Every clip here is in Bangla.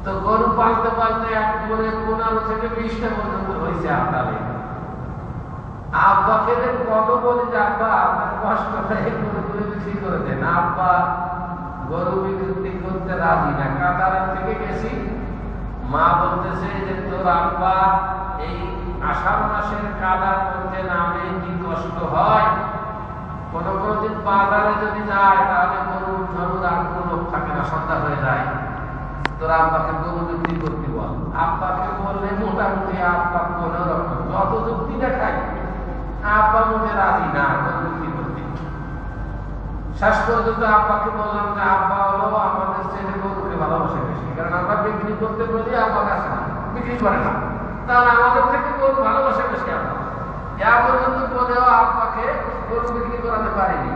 তো গরু পালতে পালতে একবারে 15 থেকে 20টা পর্যন্ত হয়েছে আপনারে। আব্বাকে কত বলে যে আব্বা আপনার কষ্ট হয় গরুগুলো বিক্রি করে দেন। আব্বা গরু বিক্রি করতে রাজি না। কাতারের থেকে গেছি, মা বলতেছে যে তোর আব্বা এই আষাঢ় মাসের কাদার মধ্যে নামে কি কষ্ট হয়, কোনো দিন বাজারে যদি যায় তাহলে গরুর ধরুন আর কোনো লোক থাকে না, সন্ধ্যা হয়ে যায়। তোর আব্বাকে গরু বিক্রি করতে বল। আব্বাকে বললে মোটামুটি আব্বা কোনো রকম যত যুক্তি দেখায় আব্বা মুখে রাজি না গরু বিক্রি করতে। শেষ পর্যন্ত আব্বাকে বললাম যে আব্বা হলো আমাদের ছেলে গরুকে ভালোবাসে বেশি, কারণ আমরা বিক্রি করতে বলি আব্বা কাছে না, বিক্রি করে না, তাহলে আমাদের থেকে গরু ভালোবাসে বেশি। আব্বা এ পর্যন্ত বলেও আব্বাকে গরু বিক্রি করাতে পারিনি।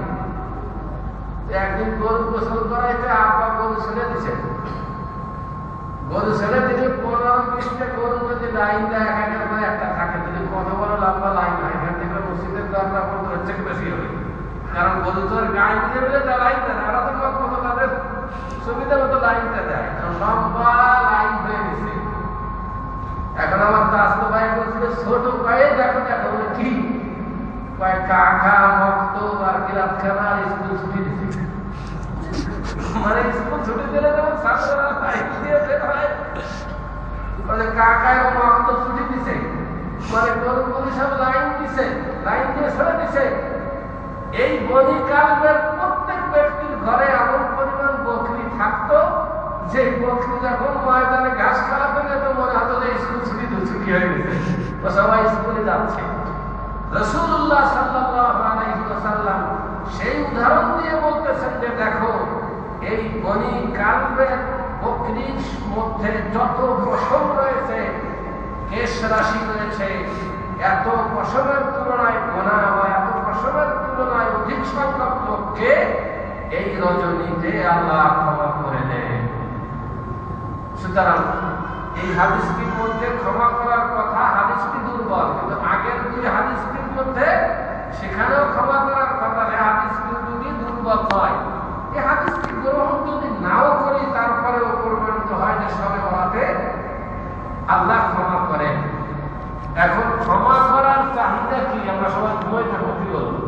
একদিন গরু গোসল করাইতে আব্বা গরু ছেড়ে দিছে। গরু ছেড়ে দিলে 15-20টা গরু যদি লাইন দেয় এক একের পরে একটা থাকে, যদি কত বড় লম্বা লাইন হয় এখান থেকে মসজিদের দরকার পর্যন্ত এর থেকে বেশি হবে। কারণ গরু তো আর গাড়ি দিয়ে বলে তা লাইন দেয় না, ওরা তো কত তাদের সুবিধা মতো লাইনটা দেয়, লম্বা লাইন হয়ে গেছে। এখন আমার চাচতো ভাই বলছিল ছোট ভাইয়ে দেখো দেখো বলে কি কয় কাকা মক্ত আর কিরাতখানা আর স্কুল ছুটি দিচ্ছে। মানে স্কুল ছুটি দিলে যেমন ছাত্ররা লাইন দিয়ে বের হয়, বলে কাকা এবং মক্ত ছুটি দিছে, মানে গরুগুলি সব লাইন দিছে, লাইন দিয়ে ছেড়ে দিছে। এই বনি কালবের প্রত্যেক ব্যক্তির ঘরে এমন পরিমাণ বকরি থাকতো যে বকরি যখন ময়দানে ঘাস খাওয়াতে যেত মনে হতো যে স্কুল ছুটি হয়ে গেছে, তো সবাই স্কুলে যাচ্ছে। রাসূলুল্লাহ সাল্লাল্লাহু আলাইহি ওয়াসাল্লাম সেই উদাহরণ দিয়ে বলতেছেন যে দেখো এই বনি কালবের বকরির মধ্যে যত পশম রয়েছে, কেশ রাশি রয়েছে, এত পশমের তুলনায় গোনা বা এত পশমের তুলনায় অধিক সংখ্যক লোককে এই রজনীতে আল্লাহ ক্ষমা করে দেন। সুতরাং এই হাদিসটির মধ্যে ক্ষমা করার কথা, হাদিসটি দুর্বল, কিন্তু আগের 2 হাদিসটির মধ্যে সেখানেও ক্ষমা করার কথা, হাদিসটি যদি দুর্বল হয়, এই হাদিসটি গ্রহণ যদি নাও করি তারপরেও প্রমাণিত হয় যে সবে বরাতে আল্লাহ ক্ষমা করেন। এখন ক্ষমা করার চাহিদা কি? আমরা সবাই ঘুমাইতে ক্ষতি করবো।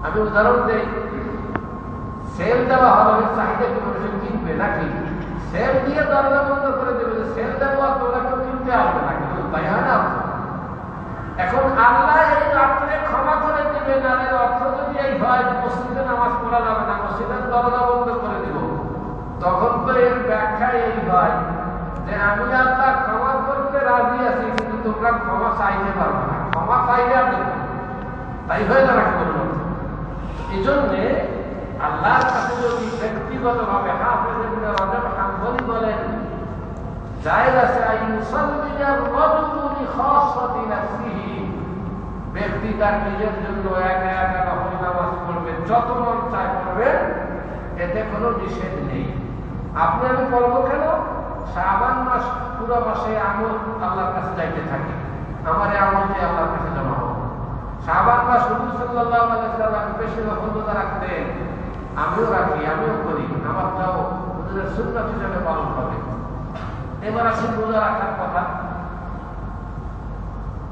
আমি উদাহরণ দেই, সেল দেওয়া হবে, চাহিদা কি মানুষের কিনবে নাকি? সেল দিয়ে দরজা বন্ধ করে দেবে, সেল দেওয়া তোমরা কেউ কিনতে আসবে নাকি? তাই হয় না? এখন আল্লাহ এই রাত্রে ক্ষমা করে দেবেন, আর এর অর্থ যদি এই হয় মসজিদে নামাজ পড়া যাবে না, মসজিদের দরজা বন্ধ করে দিব, তখন তো এর ব্যাখ্যা এই হয় যে আমি আল্লাহ ক্ষমা করতে রাজি আছি, কিন্তু তোমরা ক্ষমা চাইতে পারবে না, ক্ষমা চাইলে আর দেবে, তাই হয়ে যাবে। এই জন্যে আল্লাহর কাছে যদি ব্যক্তিগতভাবে হাফেজ ইবনে রাজব হাম্বলি বলেন জায়েজ আছে আইয়ুসাল্লিয়া রাজুলু লিখাসাতি নাফসিহি, ব্যক্তি তার নিজের জন্য একা একা নফল নামাজ পড়বে, যত মন চায় পড়বে, এতে কোনো নিষেধ নেই। আপনি আমি পড়বো কেন? শাবান মাস পুরো মাসে আমল আল্লাহর কাছে যাইতে থাকি, আমার এই আমল দিয়ে আল্লাহর কাছে জমা হবে। শাবান মাস হুজুর সাল্লাল্লাহু আলাইহি ওয়াসাল্লাম বেশি নফল রোজা রাখতেন, আমিও রাখি, আমিও করি, আমারটাও হুজুরের সুন্নাত হিসেবে পালন হবে। এবার আসুন রোজা রাখার কথা।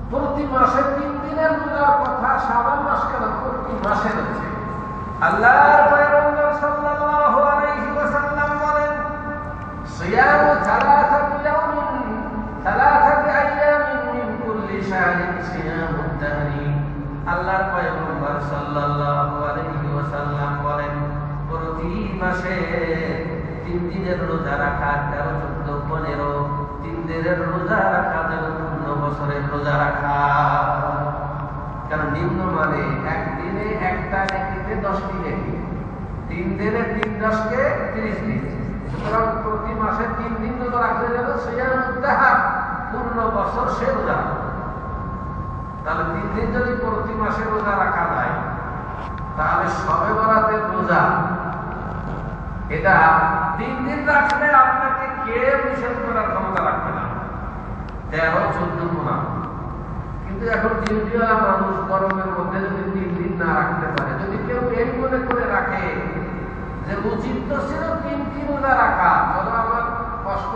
প্রতি মাসে 3 দিনের রোজার কথা, শাবান মাস কেন প্রতি মাসে রয়েছে? আল্লাহর পয়গম্বর সাল্লাল্লাহু আলাইহি ওয়াসাল্লাম বলেন সিয়ামু সালাসাতি আইয়ামিন মিন কুল্লি শাহরিন সিয়ামুদ দাহরি। আল্লাহর পয়গম্বর সাল্লাল্লাহু আলাইহি ওয়াসাল্লাম বলেন প্রতি মাসে 3 দিনের রোজা রাখা, 13, 14, 15, 3 দিনের রোজা রাখা যেন পূর্ণ বছরের রোজা রাখা। কারণ নিম্ন মানে একদিনে একটা নেকিতে 10টি নেকি, 3 দিনে 3 10 30 দিন। সুতরাং প্রতি মাসে 3 দিন রোজা রাখলে যেন সিয়ামুদ দাহর পূর্ণ বছর সে রোজা। তাহলে 3 দিন যদি প্রতি মাসে রোজা রাখা যায়, তাহলে শবে বরাতের রোজা এটা 3 দিন রাখলে আপনাকে কেউ নিষেধ করার ক্ষমতা রাখবে না, 13, 14, 15। কিন্তু এখন ডিউটিওয়ালা মানুষ গরমের মধ্যে যদি 3 দিন না রাখতে পারে, যদি কেউ এই মনে করে রাখে যে উচিত তো ছিল 3টি রোজা রাখা, বলো আমার কষ্ট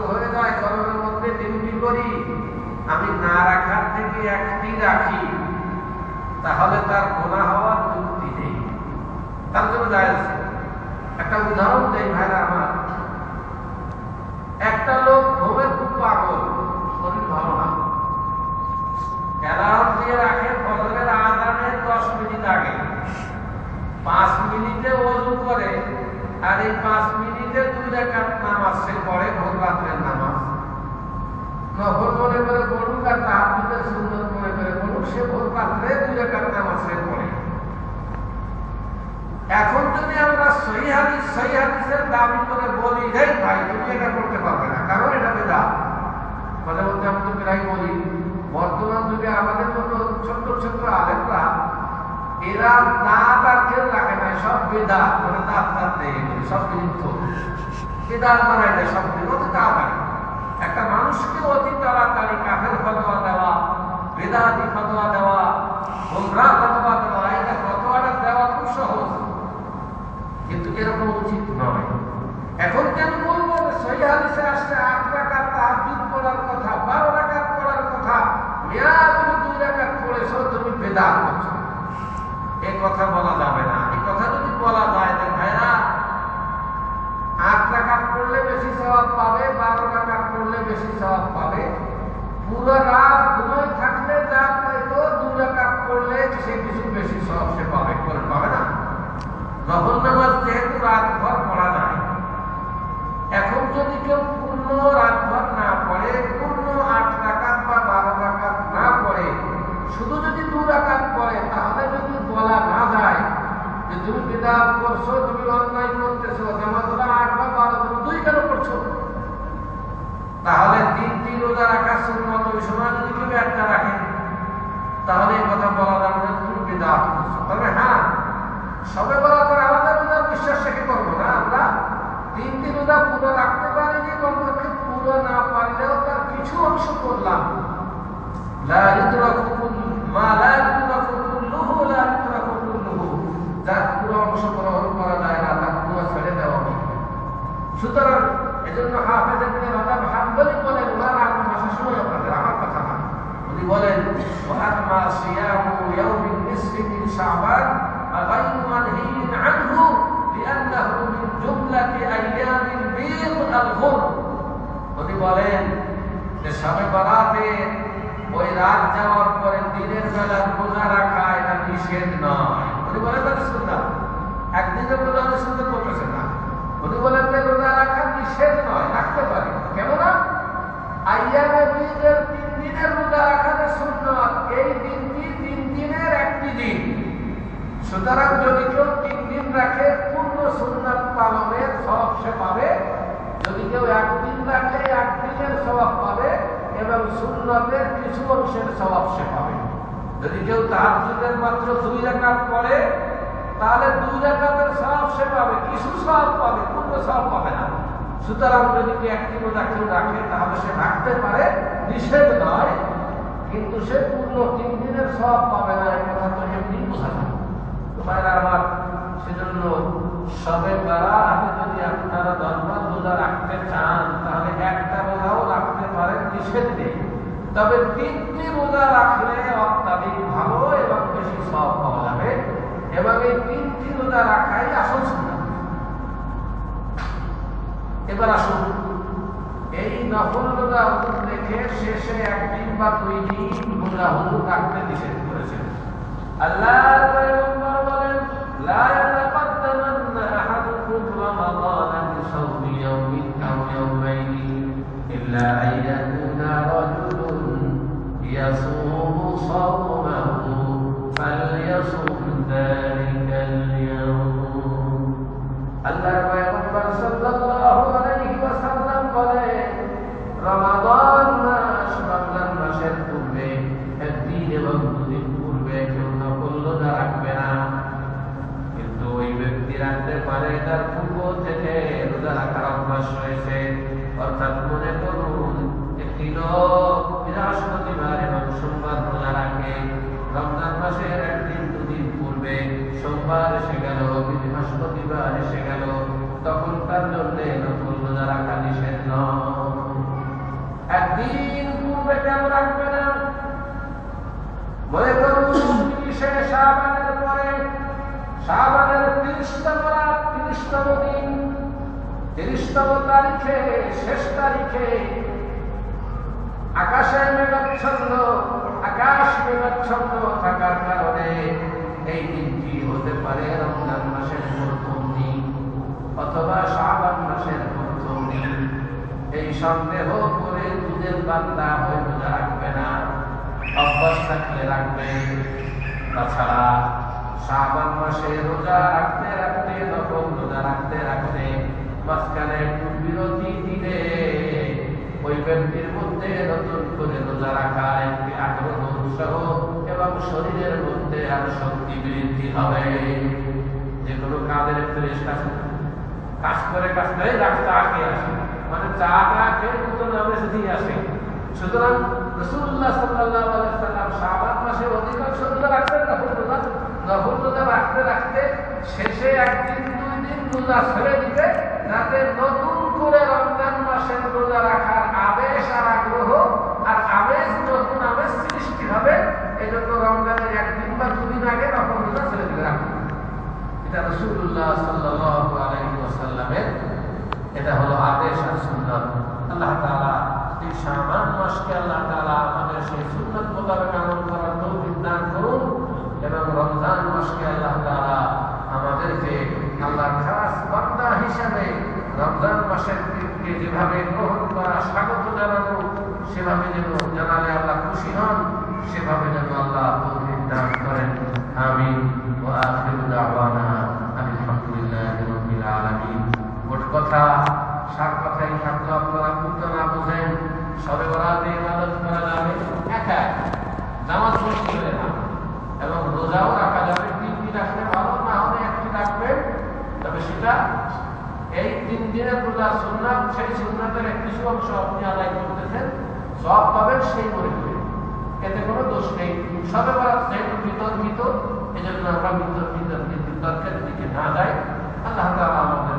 সুন্নত মনে করে বলুন, সে ভোর রাত্রে 2 রাকাত নামাজ পড়ে। এখন যদি আমরা সহিহ হাদিসের দাবি করে বলি, এই ভাই তুমি এটা করতে পারবে না, কারণ এটা বেদাত। মাঝে মধ্যে আমি তো প্রায় বলি, বর্তমান যুগে আমাদের মতো ছোট্ট ছোট্ট আলেমরা, এরা দাঁত আর কেউ রাখে না, সব বেদাত, মানে দাঁত নেই, সব বিরুদ্ধ বেদাত বানায় দেয়, সব বিরোধ তাড়াতাড়ি। একটা মানুষকে অতি তাড়াতাড়ি কাফের ফতোয়া দেওয়া, বেদাতি ফতোয়া দেওয়া, গোমরাহ ফতোয়া দেওয়া, এটা ফতোয়াটা দেওয়া খুব সহজ, কিন্তু এরকম উচিত নয়। এখন কেন বলবো সহিহ হাদিসে আসছে 8 রাকাত তাহাজ্জুদ পড়ার কথা, 12 রাকাত পড়ার কথা, মিয়া তুমি 2 রাকাত পড়েছো, তুমি বেদাত করছো, এই কথা বলা যাবে না। এই কথা যদি বলা যায় যে ভাইরা 8 রাকাত পড়লে বেশি সওয়াব পাবে, 12 রাকাত পড়লে বেশি সওয়াব পাবে, পুরো রাত ঘুমায় থাকলে যা পাইতো 2 রাকাত পড়লে সে কিছু বেশি সওয়াব সে পাবে, করে পাবে না। নফল নামাজ যেহেতু রাতভর পড়া যায়, এখন যদি কেউ পূর্ণ রাতভর না পড়ে, পূর্ণ 8 রাকাত বা 12 রাকাত না পড়ে, শুধু যদি 2 রাকাত পড়ে, তাহলে যদি বলা না যায় যে তুমি বিদআত করছো, তুমি অন্যায় করতেছো, জামাতরা 8 বা 12 তুমি 2 কেন করছো, তাহলে 3 রোজা রাখা সুন্নাত, ওই সময় যদি কেউ একটা রাখে, তাহলে এই কথা বলা যাবে না তুমি বিদআত করছো। তবে হ্যাঁ, সবে বরাবর আমাদের রোজার বিশ্বাস রেখে করবো না, আমরা 3 রোজা পুরো রাখতে পারিনি, কমপক্ষে পুরো না পারলেও তার কিছু অংশ করলাম। লা ইউদরাকু মা লা ইউদরাকু কুল্লুহু লা ইউদরাকু কুল্লুহু, যার পুরো অংশ গ্রহণ করা যায় না তার পুরো ছেড়ে দেওয়া হবে। সুতরাং এজন্য হাফেজ ইবনে রাজাব হাম্বলি বলেন, ওনার আগে ভাষা শুনে আপনাদের, আমার কথা না, উনি বলেন ওয়া আম্মা সিয়ামু ইয়াউমিন নিসফি মিন শাবান غير منهي عنه لأنه من جملة أيام البيض الغر। উনি বলেন যে শবে বরাতে ওই রাত যাওয়ার পরে দিনের বেলা রোজা রাখা এটা নিষেধ নয়। উনি বলেন না সুন্নাত, একদিনের রোজা সুন্নাত বলতেছেন না, উনি বলেন যে রোজা রাখা নিষেধ নয়, রাখতে পারে। কেননা আইয়ামে বীজের 3 দিনের রোজা রাখা যে সুন্নাত, এই দিনটি 3 দিনের একটি দিন। সুতরাং যদি কেউ 3 দিন রাখে, পূর্ণ সুন্নাত পালনের সওয়াব সে পাবে। যদি কেউ 1 দিন রাখে, 1 দিনের সওয়াব পাবে এবং সুন্নাতের কিছু অংশের সওয়াব সে পাবে। যদি কেউ তাহাজ্জুদের মাত্র 2 রাকাত পড়ে, তাহলে 2 রাকাতের সওয়াব সে পাবে, কিছু সওয়াব পাবে, পূর্ণ সওয়াব পাবে না। সুতরাং যদি কেউ 1 রোজা কেউ রাখে, তাহলে সে রাখতে পারে, নিষেধ নয়, কিন্তু সে পূর্ণ 3 দিনের সওয়াব পাবে না, এই কথা তো এমনি বোঝা যায়। ভাইরা আমার, সেজন্য শবে বরাতে যদি আপনারা 10 রোজা রাখতে চান, তাহলে একটা রোজাও রাখতে পারেন, নিষেধ নেই। তবে 3টি রোজা রাখলে অত্যাধিক ভালো এবং বেশি সওয়াব পাওয়া যাবে, এবং এই 3টি রোজা রাখাই আসল সুন্নাত। এবার আসুন, এই নফল রোজা হুজুর রেখে শেষে 1 দিন বা 2 দিন রোজা হুজুর রাখতে নিষেধ করেছেন। আল্লাহর পয়গম্বর বলেন, লা ইয়াতাকাদ্দামান্না আহাদুকুম রমাদান বিসাওমি ইয়াওমিন আও ইয়াওমাইনি ইল্লা আইয়াকুনা রাজুলুন ইয়াসুমু সাওমাহু ফালইয়াসুম যালিকাল ইয়াওম। আল্লাহর পয়গম্বর সাল্লাল্লাহু আলাইহি ওয়াসাল্লাম বলেন, রমাদান মাস, রমজান মাসের পূর্বে 1 দিন এবং 2 দিন পূর্বে কেউ নফল রোজা রাখবে না। কিন্তু ওই ব্যক্তি রাখতে পারে তার পূর্ব থেকে রোজা রাখার অভ্যাস রয়েছে। অর্থাৎ মনে করুন, একটি লোক বৃহস্পতিবার এবং সোমবার রোজা রাখে, রমজান মাসের 1 দিন 2 দিন পূর্বে সোমবার এসে গেল, বৃহস্পতিবার এসে গেল, তখন তার জন্য নফল রোজা রাখা নিষেধ নয়। 1 দিন পূর্বে কেন রাখবে না? মনে করুন 30 শাবানের পরে, শাবানের 30তম রাত, 30তম দিন, 30তম তারিখে, শেষ তারিখে আকাশ মেঘাচ্ছন্ন থাকার কারণে এই দিনটি হতে পারে রমজান মাসের প্রথম দিন অথবা শাবান মাসের প্রথম দিন। এই সন্দেহ করে দুধের বান্দা হয়ে রোজা রাখবে না। অভ্যাস থাকলে রাখবেন। তাছাড়া শাবান মাসে রোজা রাখতে রাখতে, নফল রোজা রাখতে রাখতে মাঝখানে একটু বিরতি দিলে ওই ব্যক্তির মধ্যে নতুন করে রোজা রাখার একটি আগ্রহ, উৎসাহ এবং শরীরের মধ্যে আর শক্তি বৃদ্ধি হবে। যে কোনো কাজের ফ্রেশ কাজ করে রাস্তা আগে আসে, মানে চাটা খেয়ে মতো নামে দিয়ে আসে। সুতরাং রাসূলুল্লাহ সাল্লাল্লাহু আলাইহি ওয়াসাল্লাম শাবান মাসে অধিকাংশ রোজা রাখতেন, নফল রোজা রাখতে রাখতে শেষে একদিন দুই দিন রোজা ছেড়ে দিতে, যাতে নতুন করে রমজান মাসের রোজা রাখার আবেশ আর আগ্রহ আর আবেশ, নতুন আবেশ সৃষ্টি হবে। এই জন্য রমজানের একদিন বা দুদিন আগে নফল রোজা ছেড়ে দিতে রাখবেন। এটা রাসূলুল্লাহ সাল্লাল্লাহু আলাইহি ওয়াসাল্লামের এটা হলো আদেশ আর সুন্নাত। আল্লাহ তাআলা এই শাবান মাসকে আল্লাহ তাআলা আমাদের সেই সুন্নাত মোতাবেক আমল করার তৌফিক দান করুন, এবং রমজান মাসকে আল্লাহ তাআলা আমাদেরকে আল্লাহর খাস বান্দা হিসাবে রমজান মাসের দিনকে যেভাবে গ্রহণ করা, স্বাগত জানানো, সেভাবে যেন জানালে আল্লাহ খুশি হন, সেভাবে যেন আল্লাহ তৌফিক দান করেন। আমিন। ওয়া আখিরু দাওয়ানা আলহামদুলিল্লাহি রাব্বিল আলামিন। মোট কথা, সার কথাই থাকতো, আপনারা বুঝতে না বুঝেন সবে বরাতে ইবাদত করা যাবে একা, জামাত মসজিদ হয়ে না, এবং রোজাও রাখা যাবে। 3 দিন রাখলে ভালো, না হলে একটি রাখবেন। তবে সেটা এই 3 দিনের রোজার সুন্নাত, সেই সুন্নাতের কিছু অংশ আপনি আদায় করতেছেন, সওয়াব পাবেন সেই মনে করে, এতে কোনো দোষ নেই। সবে বরাত যেহেতু বিতর্কিত, এই জন্য আমরা বিতর্কের দিকে না যাই। আল্লাহ তাআলা আমাদের